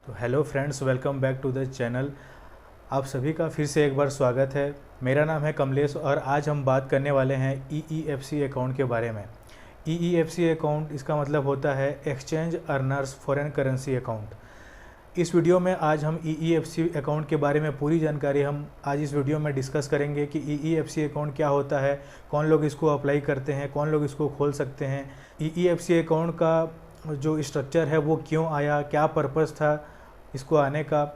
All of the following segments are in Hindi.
तो hello friends, welcome back to the channel. आप सभी का फिर से एक बार स्वागत है। मेरा नाम है कमलेश और आज हम बात करने वाले हैं EEFC अकाउंट के बारे में। EEFC अकाउंट, इसका मतलब होता है exchange earners foreign currency account. इस वीडियो में आज हम EEFC अकाउंट के बारे में पूरी जानकारी हम आज इस वीडियो में डिस्कस करेंगे कि EEFC अकाउंट क्या होता है, कौन लोग इसको अप्लाई करते हैं, कौन लोग इसको खोल सकते हैं, EEFC अकाउंट का जो स्ट्रक्चर है वो क्यों आया, क्या पर्पज़ था इसको आने का,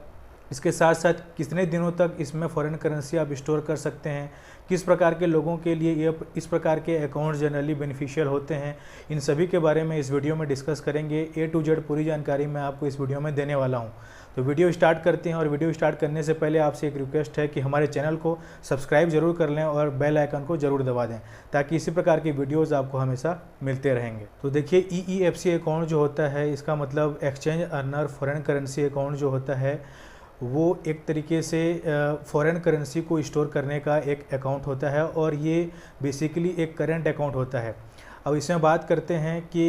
इसके साथ साथ कितने दिनों तक इसमें फ़ॉरेन करेंसी आप स्टोर कर सकते हैं, किस प्रकार के लोगों के लिए ये इस प्रकार के अकाउंट जनरली बेनिफिशियल होते हैं, इन सभी के बारे में इस वीडियो में डिस्कस करेंगे। A to Z पूरी जानकारी मैं आपको इस वीडियो में देने वाला हूं। तो वीडियो स्टार्ट करते हैं और वीडियो स्टार्ट करने से पहले आपसे एक रिक्वेस्ट है कि हमारे चैनल को सब्सक्राइब जरूर कर लें और बेल आइकन को जरूर दबा दें ताकि इसी प्रकार की वीडियोज़ आपको हमेशा मिलते रहेंगे। तो देखिए, EEFC अकाउंट जो होता है इसका मतलब exchange earner foreign currency account जो होता है वो एक तरीके से फॉरेन करेंसी को स्टोर करने का एक अकाउंट होता है और ये बेसिकली एक करंट अकाउंट होता है। अब इसमें बात करते हैं कि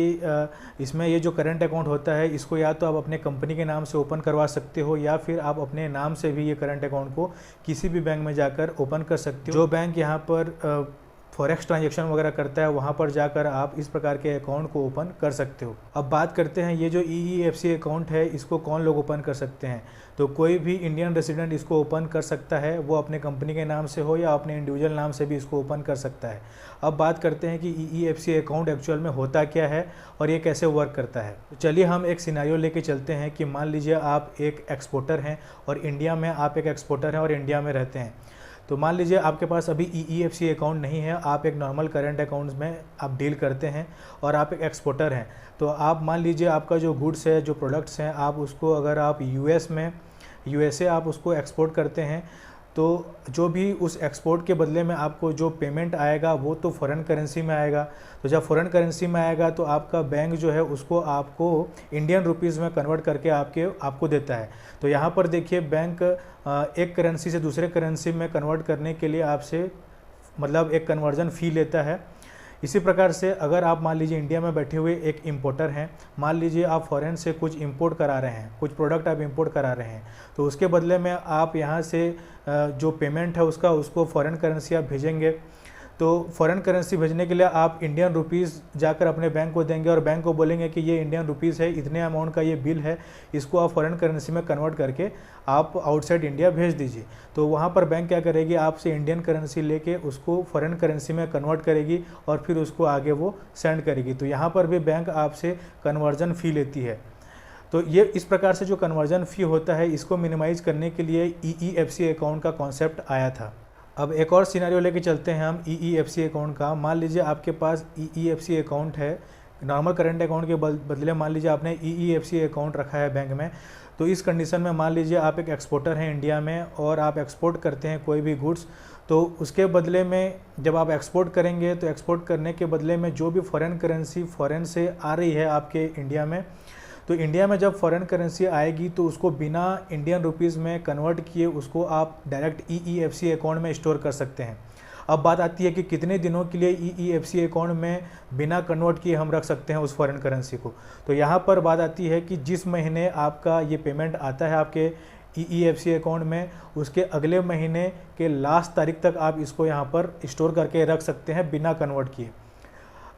इसमें ये जो करंट अकाउंट होता है इसको या तो आप अपने कंपनी के नाम से ओपन करवा सकते हो या फिर आप अपने नाम से भी ये करंट अकाउंट को किसी भी बैंक में जाकर ओपन कर सकते हो। जो बैंक यहाँ पर फॉरेक्स ट्रांजेक्शन वगैरह करता है वहाँ पर जाकर आप इस प्रकार के अकाउंट को ओपन कर सकते हो। अब बात करते हैं ये जो EEFC अकाउंट है इसको कौन लोग ओपन कर सकते हैं। तो कोई भी इंडियन रेसिडेंट इसको ओपन कर सकता है, वो अपने कंपनी के नाम से हो या अपने इंडिविजुअल नाम से भी इसको ओपन कर सकता है। अब बात करते हैं कि EEFC अकाउंट एक्चुअल में होता क्या है और ये कैसे वर्क करता है। तो चलिए हम एक सिनेरियो लेके चलते हैं कि मान लीजिए आप एक एक्सपोर्टर हैं और इंडिया में आप एक एक्सपोर्टर हैं और इंडिया में रहते हैं। तो मान लीजिए आपके पास अभी EEFC अकाउंट नहीं है, आप एक नॉर्मल करंट अकाउंट्स में आप डील करते हैं और आप एक एक्सपोर्टर हैं। तो आप मान लीजिए आपका जो गुड्स है, जो प्रोडक्ट्स हैं, आप उसको अगर आप USA आप उसको एक्सपोर्ट करते हैं तो जो भी उस एक्सपोर्ट के बदले में आपको जो पेमेंट आएगा वो तो फ़ॉरेन करेंसी में आएगा। तो जब फ़ॉरेन करेंसी में आएगा तो आपका बैंक जो है उसको आपको इंडियन रुपीज़ में कन्वर्ट करके आपको देता है। तो यहाँ पर देखिए, बैंक एक करेंसी से दूसरे करेंसी में कन्वर्ट करने के लिए आपसे मतलब एक कन्वर्जन फ़ी लेता है। इसी प्रकार से अगर आप मान लीजिए इंडिया में बैठे हुए एक इंपोर्टर हैं, मान लीजिए आप फॉरेन से कुछ इंपोर्ट करा रहे हैं, कुछ प्रोडक्ट आप इंपोर्ट करा रहे हैं, तो उसके बदले में आप यहाँ से जो पेमेंट है उसको फॉरेन करेंसी आप भेजेंगे। तो फॉरेन करेंसी भेजने के लिए आप इंडियन रुपीज़ जाकर अपने बैंक को देंगे और बैंक को बोलेंगे कि ये इंडियन रुपीज़ है, इतने अमाउंट का ये बिल है, इसको आप फॉरेन करेंसी में कन्वर्ट करके आप आउटसाइड इंडिया भेज दीजिए। तो वहाँ पर बैंक क्या करेगी, आपसे इंडियन करेंसी लेके उसको फॉरेन करेंसी में कन्वर्ट करेगी और फिर उसको आगे वो सेंड करेगी। तो यहाँ पर भी बैंक आपसे कन्वर्जन फ़ी लेती है। तो ये इस प्रकार से जो कन्वर्जन फ़ी होता है इसको मिनिमाइज़ करने के लिए EEFC अकाउंट का कॉन्सेप्ट आया था। अब एक और सिनेरियो लेके चलते हैं हम EEFC अकाउंट का। मान लीजिए आपके पास EEFC अकाउंट है, नॉर्मल करंट अकाउंट के बदले मान लीजिए आपने EEFC अकाउंट रखा है बैंक में। तो इस कंडीशन में मान लीजिए आप एक एक्सपोर्टर हैं इंडिया में और आप एक्सपोर्ट करते हैं कोई भी गुड्स। तो उसके बदले में जब आप एक्सपोर्ट करेंगे तो एक्सपोर्ट करने के बदले में जो भी फॉरेन करेंसी फॉरेन से आ रही है आपके इंडिया में, तो इंडिया में जब फॉरेन करेंसी आएगी तो उसको बिना इंडियन रुपीज़ में कन्वर्ट किए उसको आप डायरेक्ट EEFC अकाउंट में स्टोर कर सकते हैं। अब बात आती है कि कितने दिनों के लिए EEFC अकाउंट में बिना कन्वर्ट किए हम रख सकते हैं उस फॉरेन करेंसी को। तो यहाँ पर बात आती है कि जिस महीने आपका ये पेमेंट आता है आपके EEFC अकाउंट में, उसके अगले महीने के लास्ट तारीख तक आप इसको यहाँ पर स्टोर करके रख सकते हैं बिना कन्वर्ट किए।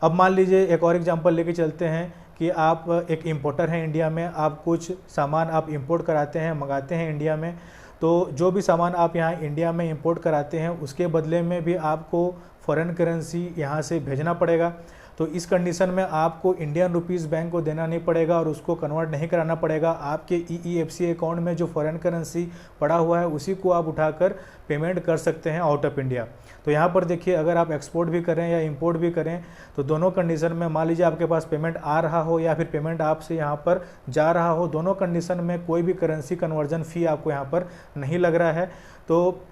अब मान लीजिए एक और एग्जांपल लेके चलते हैं कि आप एक इंपोर्टर हैं इंडिया में, आप कुछ सामान आप इंपोर्ट कराते हैं, मंगाते हैं इंडिया में। तो जो भी सामान आप यहाँ इंडिया में इंपोर्ट कराते हैं उसके बदले में भी आपको फॉरेन करेंसी यहाँ से भेजना पड़ेगा। तो इस कंडीशन में आपको इंडियन रुपीज़ बैंक को देना नहीं पड़ेगा और उसको कन्वर्ट नहीं कराना पड़ेगा। आपके EEFC अकाउंट में जो फॉरेन करेंसी पड़ा हुआ है उसी को आप उठाकर पेमेंट कर सकते हैं आउट ऑफ इंडिया। तो यहाँ पर देखिए, अगर आप एक्सपोर्ट भी करें या इंपोर्ट भी करें तो दोनों कंडीशन में मान लीजिए आपके पास पेमेंट आ रहा हो या फिर पेमेंट आपसे यहाँ पर जा रहा हो, दोनों कंडीशन में कोई भी करेंसी कन्वर्जन फ़ी आपको यहाँ पर नहीं लग रहा है। तो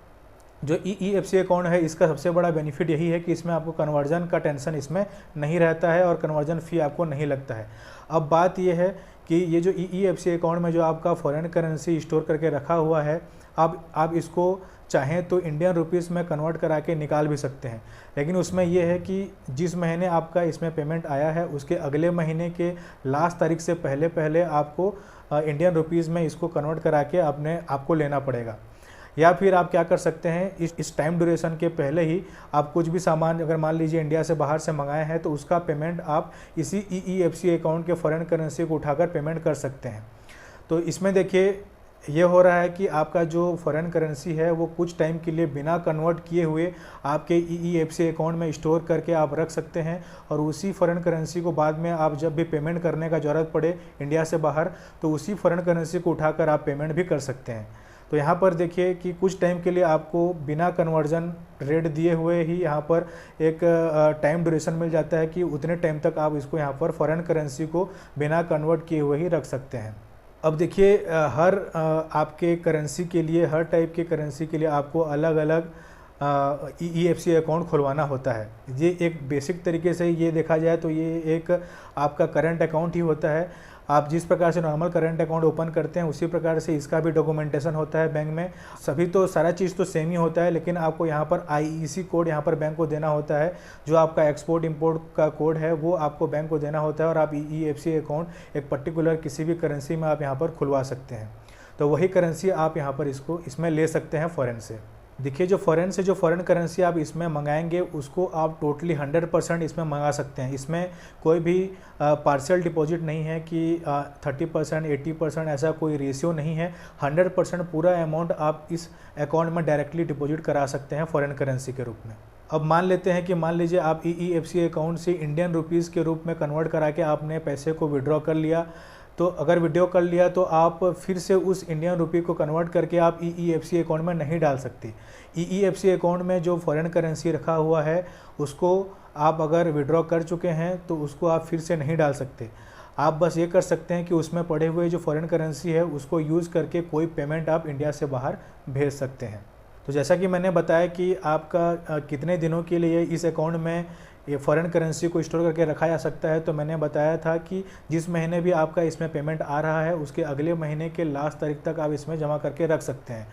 जो EEFC अकाउंट है इसका सबसे बड़ा बेनिफिट यही है कि इसमें आपको कन्वर्जन का टेंशन इसमें नहीं रहता है और कन्वर्जन फ़ी आपको नहीं लगता है। अब बात यह है कि ये जो EEFC अकाउंट में जो आपका फॉरेन करेंसी स्टोर करके रखा हुआ है, आप इसको चाहें तो इंडियन रुपीस में कन्वर्ट करा के निकाल भी सकते हैं। लेकिन उसमें यह है कि जिस महीने आपका इसमें पेमेंट आया है उसके अगले महीने के लास्ट तारीख से पहले आपको इंडियन रुपीज़ में इसको कन्वर्ट करा के आपको लेना पड़ेगा। या फिर आप क्या कर सकते हैं, इस टाइम ड्यूरेशन के पहले ही आप कुछ भी सामान अगर मान लीजिए इंडिया से बाहर से मंगाए हैं तो उसका पेमेंट आप इसी EEFC अकाउंट के फॉरेन करेंसी को उठाकर पेमेंट कर सकते हैं। तो इसमें देखिए ये हो रहा है कि आपका जो फॉरेन करेंसी है वो कुछ टाइम के लिए बिना कन्वर्ट किए हुए आपके EEFC अकाउंट में स्टोर करके आप रख सकते हैं, और उसी फॉरेन करेंसी को बाद में आप जब भी पेमेंट करने का ज़रूरत पड़े इंडिया से बाहर तो उसी फॉरेन करेंसी को उठाकर आप पेमेंट भी कर सकते हैं। तो यहाँ पर देखिए कि कुछ टाइम के लिए आपको बिना कन्वर्जन रेट दिए हुए ही यहाँ पर एक टाइम ड्यूरेशन मिल जाता है कि उतने टाइम तक आप इसको यहाँ पर फॉरेन करेंसी को बिना कन्वर्ट किए हुए ही रख सकते हैं। अब देखिए हर आपके करेंसी के लिए, हर टाइप के करेंसी के लिए आपको अलग अलग EEFC अकाउंट खुलवाना होता है। ये एक बेसिक तरीके से ये देखा जाए तो ये एक आपका करंट अकाउंट ही होता है। आप जिस प्रकार से नॉर्मल करंट अकाउंट ओपन करते हैं उसी प्रकार से इसका भी डॉक्यूमेंटेशन होता है बैंक में। सभी तो सारा चीज़ तो सेम ही होता है, लेकिन आपको यहाँ पर IEC कोड यहाँ पर बैंक को देना होता है। जो आपका एक्सपोर्ट इंपोर्ट का कोड है वो आपको बैंक को देना होता है, और आप EEFC अकाउंट एक पर्टिकुलर किसी भी करेंसी में आप यहाँ पर खुलवा सकते हैं। तो वही करेंसी आप यहाँ पर इसमें ले सकते हैं फ़ॉरेन से। देखिए जो फॉरेन करेंसी आप इसमें मंगाएंगे उसको आप टोटली 100% इसमें मंगा सकते हैं। इसमें कोई भी पार्शियल डिपॉजिट नहीं है कि 30% 80% ऐसा कोई रेशियो नहीं है। 100% पूरा अमाउंट आप इस अकाउंट में डायरेक्टली डिपॉजिट करा सकते हैं फॉरेन करेंसी के रूप में। अब मान लीजिए आप EEFC अकाउंट से इंडियन रुपीज़ के रूप में कन्वर्ट करा के आपने पैसे को विड्रॉ कर लिया। तो अगर विड्रॉ कर लिया तो आप फिर से उस इंडियन रुपी को कन्वर्ट करके आप EEFC अकाउंट में नहीं डाल सकते। EEFC अकाउंट में जो फॉरेन करेंसी रखा हुआ है उसको आप अगर विड्रॉ कर चुके हैं तो उसको आप फिर से नहीं डाल सकते। आप बस ये कर सकते हैं कि उसमें पड़े हुए जो फॉरेन करेंसी है उसको यूज़ करके कोई पेमेंट आप इंडिया से बाहर भेज सकते हैं। तो जैसा कि मैंने बताया कि आपका कितने दिनों के लिए इस अकाउंट में ये फॉरेन करेंसी को स्टोर करके रखा जा सकता है, तो मैंने बताया था कि जिस महीने भी आपका इसमें पेमेंट आ रहा है उसके अगले महीने के लास्ट तारीख तक आप इसमें जमा करके रख सकते हैं।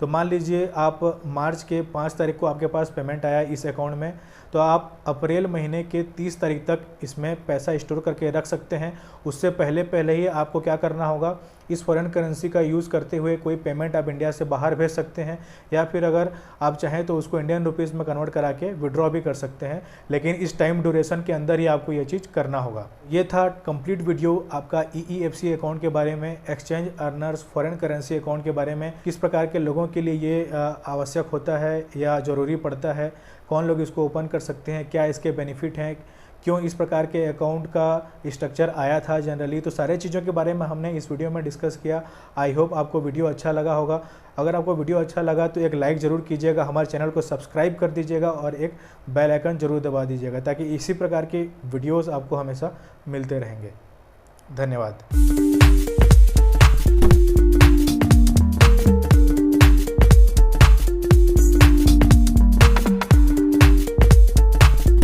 तो मान लीजिए आप मार्च के 5 तारीख को आपके पास पेमेंट आया इस अकाउंट में, तो आप अप्रैल महीने के 30 तारीख तक इसमें पैसा स्टोर करके रख सकते हैं। उससे पहले ही आपको क्या करना होगा, इस फॉरेन करेंसी का यूज़ करते हुए कोई पेमेंट आप इंडिया से बाहर भेज सकते हैं, या फिर अगर आप चाहें तो उसको इंडियन रुपीज़ में कन्वर्ट करा के विड्रॉ भी कर सकते हैं। लेकिन इस टाइम ड्यूरेशन के अंदर ही आपको ये चीज़ करना होगा। ये था कंप्लीट वीडियो आपका EEFC अकाउंट के बारे में, exchange earners foreign currency account के बारे में, किस प्रकार के लोगों के लिए ये आवश्यक होता है या ज़रूरी पड़ता है, कौन लोग इसको ओपन कर सकते हैं, क्या इसके बेनिफिट हैं, क्यों इस प्रकार के अकाउंट का स्ट्रक्चर आया था जनरली। तो सारे चीज़ों के बारे में हमने इस वीडियो में डिस्कस किया। आई होप आपको वीडियो अच्छा लगा होगा। अगर आपको वीडियो अच्छा लगा तो एक लाइक ज़रूर कीजिएगा, हमारे चैनल को सब्सक्राइब कर दीजिएगा और एक बेल आइकन ज़रूर दबा दीजिएगा, ताकि इसी प्रकार के वीडियोज़ आपको हमेशा मिलते रहेंगे। धन्यवाद।